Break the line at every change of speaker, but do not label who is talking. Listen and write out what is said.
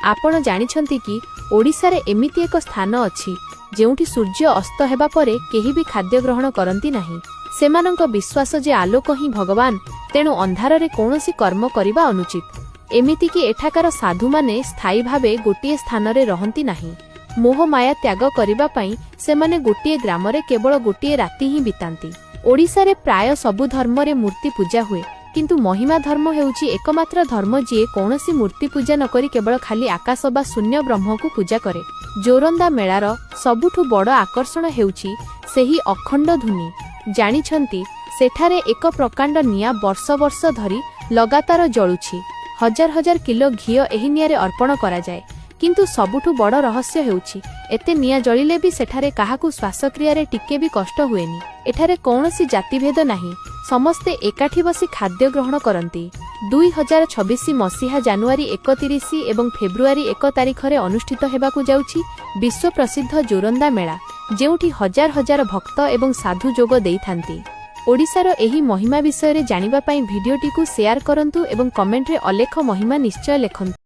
आपण जानिछंती कि ओडिशा रे एमिति एक स्थान अछि जेउठी सूर्य अस्त हेबा परे केही भी खाद्य ग्रहण करंती नाही। सेमानंक विश्वास जे आलोक ही भगवान, तेणु अंधार रे कोनोसी कर्म करिबा अनुचित। एमिति कि एठाकार साधु माने स्थायी भावे गोटिए स्थान रे रहंती नाही। मोह माया त्याग करिबा पई सेमाने गोटिए ग्राम रे केवल गोटिए राति ही बितांती। ओडिशा रे प्राय सबु धर्म रे मूर्ति पूजा हुए, किंतु महिमा धर्म हेउची एकमात्र धर्म जे कौनसी मूर्ति पूजा न करी केवल खाली आकाश बा शून्य ब्रह्म को पूजा करे। जोरंदा मेଳାर सबुठु बड़ आकर्षण हेउची सेही अखंड धुनी। जानिछंती सेठारे एक प्रकांड निया वर्ष वर्ष धरी लगातार जळुछि। हजार हजार किलो घिओ एही नियारे अर्पण करा जाए, किंतु सबुठु बड़ रहस्य हेउछि एते निया जळिले भी सेठारे काहाकू श्वासक्रिया रे टिके भी कष्ट हुएनी। एठारे कौनसी जातिभेद नाही, समस्ते एकाठी बसी खाद्य ग्रहण करती। 2026 मसीहा जानुआरी 31 एवं फेब्रुआरी 1 तारिख रे अनुष्ठित हेबाकू जाउछि विश्व प्रसिद्ध जोरंदा मेला, जेउठी हजार हजार भक्त एवं साधु जोग देइथांती। ओडिशार एही महिमा विषय रे जानिबा पई भिडियोटी को शेयर करंतु एवं कमेंट रे अलेख महिमा निश्चय लेखंतु।